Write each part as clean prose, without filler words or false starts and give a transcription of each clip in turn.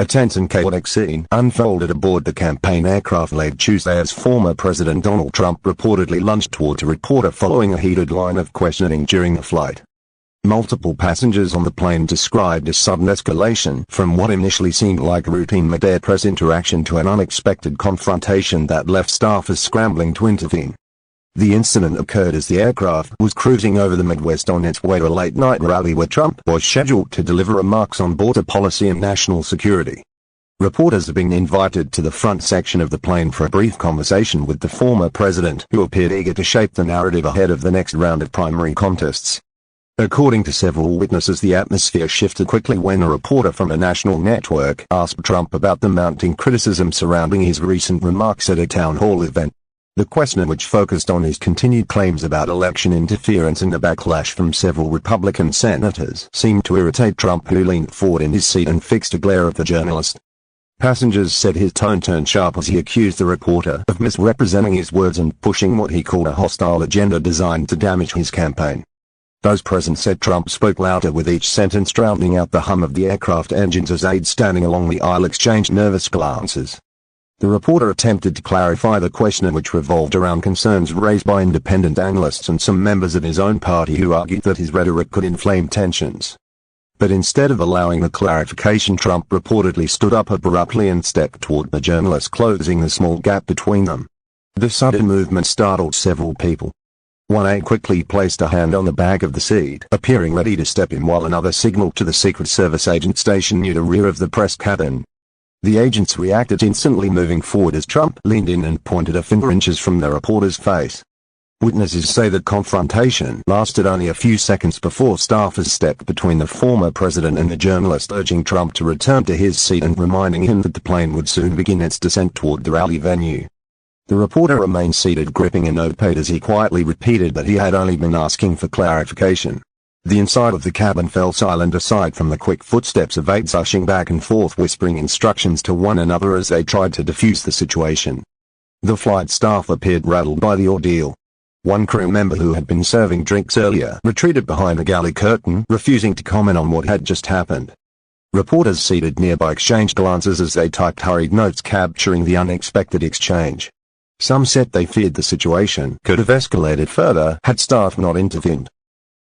A tense and chaotic scene unfolded aboard the campaign aircraft late Tuesday as former President Donald Trump reportedly lunged toward a reporter following a heated line of questioning during the flight. Multiple passengers on the plane described a sudden escalation from what initially seemed like routine mid-air press interaction to an unexpected confrontation that left staffers scrambling to intervene. The incident occurred as the aircraft was cruising over the Midwest on its way to a late-night rally where Trump was scheduled to deliver remarks on border policy and national security. Reporters have been invited to the front section of the plane for a brief conversation with the former president, who appeared eager to shape the narrative ahead of the next round of primary contests. According to several witnesses, the atmosphere shifted quickly when a reporter from a national network asked Trump about the mounting criticism surrounding his recent remarks at a town hall event. The question, which focused on his continued claims about election interference and a backlash from several Republican senators, seemed to irritate Trump, who leaned forward in his seat and fixed a glare at the journalist. Passengers said his tone turned sharp as he accused the reporter of misrepresenting his words and pushing what he called a hostile agenda designed to damage his campaign. Those present said Trump spoke louder with each sentence, drowning out the hum of the aircraft engines as aides standing along the aisle exchanged nervous glances. The reporter attempted to clarify the question, which revolved around concerns raised by independent analysts and some members of his own party who argued that his rhetoric could inflame tensions. But instead of allowing the clarification, Trump reportedly stood up abruptly and stepped toward the journalist, closing the small gap between them. The sudden movement startled several people. One aide quickly placed a hand on the back of the seat, appearing ready to step in, while another signaled to the Secret Service agent stationed near the rear of the press cabin. The agents reacted instantly, moving forward as Trump leaned in and pointed a finger inches from the reporter's face. Witnesses say the confrontation lasted only a few seconds before staffers stepped between the former president and the journalist, urging Trump to return to his seat and reminding him that the plane would soon begin its descent toward the rally venue. The reporter remained seated, gripping a notepad as he quietly repeated that he had only been asking for clarification. The inside of the cabin fell silent aside from the quick footsteps of aides ushing back and forth, whispering instructions to one another as they tried to defuse the situation. The flight staff appeared rattled by the ordeal. One crew member, who had been serving drinks earlier, retreated behind the galley curtain, refusing to comment on what had just happened. Reporters seated nearby exchanged glances as they typed hurried notes capturing the unexpected exchange. Some said they feared the situation could have escalated further had staff not intervened.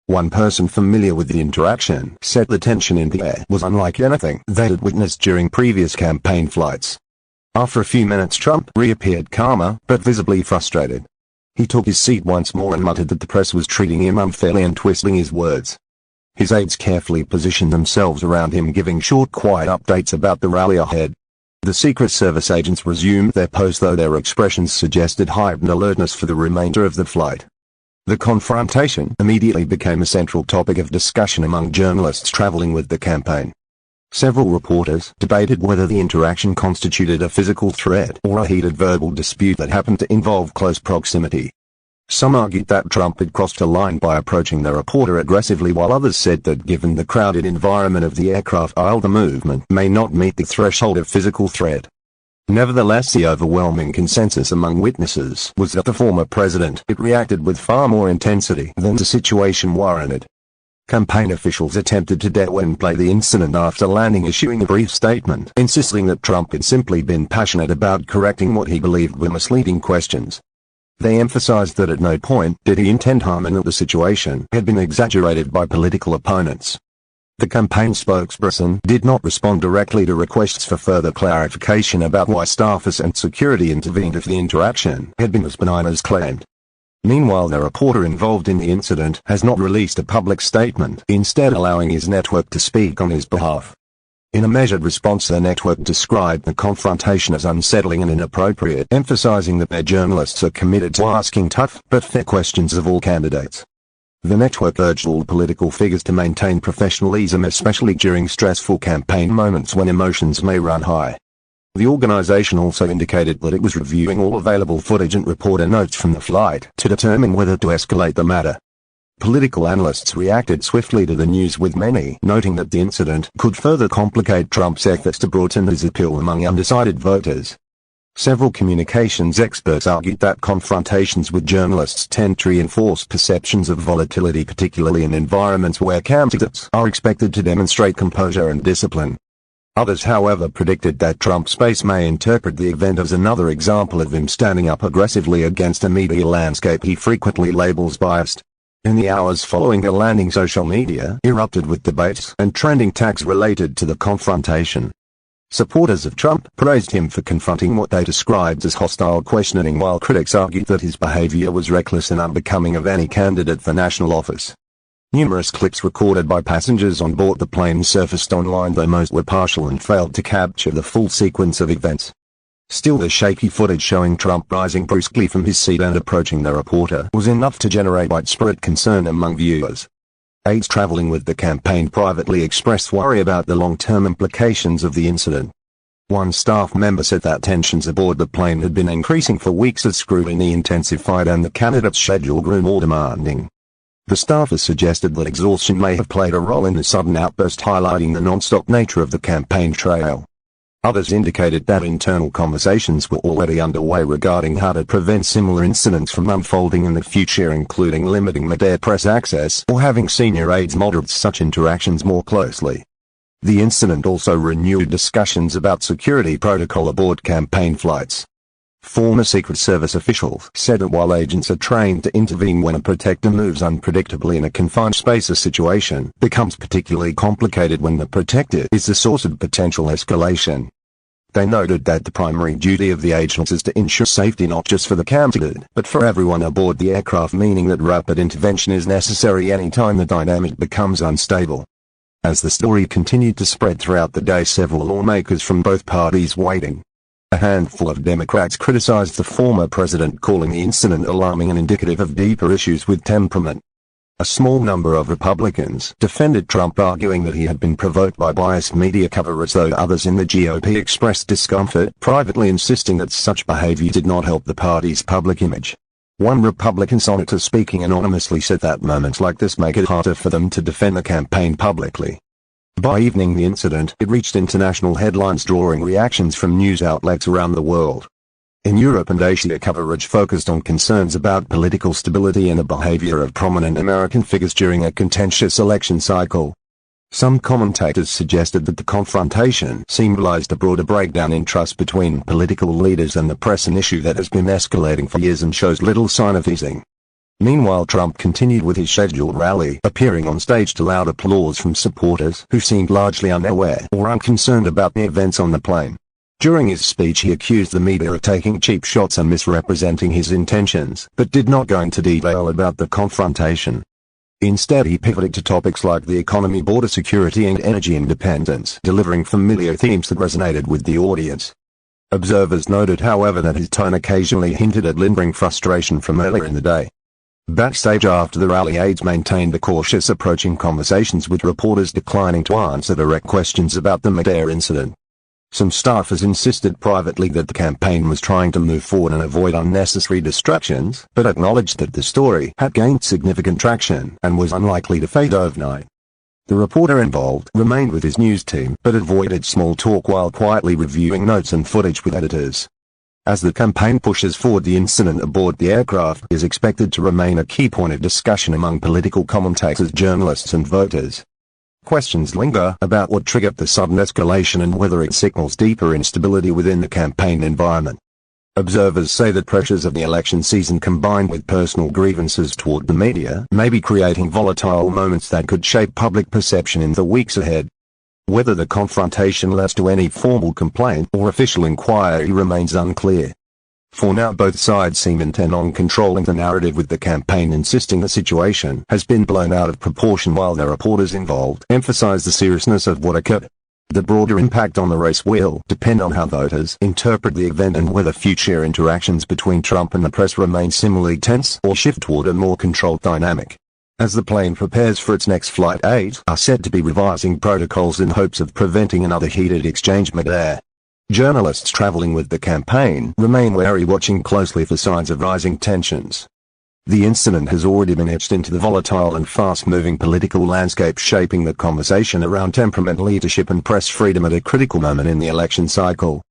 One person familiar with the interaction said the tension in the air was unlike anything they had witnessed during previous campaign flights. After a few minutes, Trump reappeared calmer, but visibly frustrated. He took his seat once more and muttered that the press was treating him unfairly and twisting his words. His aides carefully positioned themselves around him, giving short, quiet updates about the rally ahead. The Secret Service agents resumed their post, though their expressions suggested heightened alertness for the remainder of the flight. The confrontation immediately became a central topic of discussion among journalists traveling with the campaign. Several reporters debated whether the interaction constituted a physical threat or a heated verbal dispute that happened to involve close proximity. Some argued that Trump had crossed a line by approaching the reporter aggressively, while others said that given the crowded environment of the aircraft aisle, the movement may not meet the threshold of physical threat. Nevertheless, the overwhelming consensus among witnesses was that the former president had reacted with far more intensity than the situation warranted. Campaign officials attempted to downplay the incident after landing, issuing a brief statement insisting that Trump had simply been passionate about correcting what he believed were misleading questions. They emphasized that at no point did he intend harm and that the situation had been exaggerated by political opponents. The campaign spokesperson did not respond directly to requests for further clarification about why staffers and security intervened if the interaction had been as benign as claimed. Meanwhile, the reporter involved in the incident has not released a public statement, instead allowing his network to speak on his behalf. In a measured response, the network described the confrontation as unsettling and inappropriate, emphasizing that their journalists are committed to asking tough but fair questions of all candidates. The network urged all political figures to maintain professionalism, especially during stressful campaign moments when emotions may run high. The organization also indicated that it was reviewing all available footage and reporter notes from the flight to determine whether to escalate the matter. Political analysts reacted swiftly to the news, with many noting that the incident could further complicate Trump's efforts to broaden his appeal among undecided voters. Several communications experts argued that confrontations with journalists tend to reinforce perceptions of volatility, particularly in environments where candidates are expected to demonstrate composure and discipline. Others however predicted that Trump's base may interpret the event as another example of him standing up aggressively against a media landscape he frequently labels biased. In the hours following the landing, social media erupted with debates and trending tags related to the confrontation. Supporters of Trump praised him for confronting what they described as hostile questioning, while critics argued that his behavior was reckless and unbecoming of any candidate for national office. Numerous clips recorded by passengers on board the plane surfaced online, though most were partial and failed to capture the full sequence of events. Still, the shaky footage showing Trump rising brusquely from his seat and approaching the reporter was enough to generate widespread concern among viewers. Aides traveling with the campaign privately expressed worry about the long-term implications of the incident. One staff member said that tensions aboard the plane had been increasing for weeks as scrutiny intensified and the candidate's schedule grew more demanding. The staffer suggested that exhaustion may have played a role in the sudden outburst, highlighting the non-stop nature of the campaign trail. Others indicated that internal conversations were already underway regarding how to prevent similar incidents from unfolding in the future, including limiting mid-air press access or having senior aides monitor such interactions more closely. The incident also renewed discussions about security protocol aboard campaign flights. Former Secret Service officials said that while agents are trained to intervene when a protector moves unpredictably in a confined space, a situation becomes particularly complicated when the protector is the source of potential escalation. They noted that the primary duty of the agents is to ensure safety not just for the candidate, but for everyone aboard the aircraft, meaning that rapid intervention is necessary anytime the dynamic becomes unstable. As the story continued to spread throughout the day, several lawmakers from both parties weighed in. A handful of Democrats criticized the former president, calling the incident alarming and indicative of deeper issues with temperament. A small number of Republicans defended Trump, arguing that he had been provoked by biased media coverage, though others in the GOP expressed discomfort, privately insisting that such behavior did not help the party's public image. One Republican senator, speaking anonymously, said that moments like this make it harder for them to defend the campaign publicly. By evening the incident had reached international headlines, drawing reactions from news outlets around the world. In Europe and Asia, coverage focused on concerns about political stability and the behavior of prominent American figures during a contentious election cycle. Some commentators suggested that the confrontation symbolized a broader breakdown in trust between political leaders and the press, an issue that has been escalating for years and shows little sign of easing. Meanwhile, Trump continued with his scheduled rally, appearing on stage to loud applause from supporters who seemed largely unaware or unconcerned about the events on the plane. During his speech, he accused the media of taking cheap shots and misrepresenting his intentions, but did not go into detail about the confrontation. Instead, he pivoted to topics like the economy, border security, and energy independence, delivering familiar themes that resonated with the audience. Observers noted, however, that his tone occasionally hinted at lingering frustration from earlier in the day. Backstage after the rally, aides maintained a cautious approach in conversations with reporters, declining to answer direct questions about the mid-air incident. Some staffers insisted privately that the campaign was trying to move forward and avoid unnecessary distractions, but acknowledged that the story had gained significant traction and was unlikely to fade overnight. The reporter involved remained with his news team, but avoided small talk while quietly reviewing notes and footage with editors. As the campaign pushes forward, the incident aboard the aircraft is expected to remain a key point of discussion among political commentators, journalists, and voters. Questions linger about what triggered the sudden escalation and whether it signals deeper instability within the campaign environment. Observers say that pressures of the election season combined with personal grievances toward the media may be creating volatile moments that could shape public perception in the weeks ahead. Whether the confrontation led to any formal complaint or official inquiry remains unclear. For now, both sides seem intent on controlling the narrative, with the campaign insisting the situation has been blown out of proportion, while the reporters involved emphasize the seriousness of what occurred. The broader impact on the race will depend on how voters interpret the event and whether future interactions between Trump and the press remain similarly tense or shift toward a more controlled dynamic. As the plane prepares for its next flight, aides are said to be revising protocols in hopes of preventing another heated exchange mid-air. Journalists traveling with the campaign remain wary, watching closely for signs of rising tensions. The incident has already been etched into the volatile and fast-moving political landscape, shaping the conversation around temperament, leadership, and press freedom at a critical moment in the election cycle.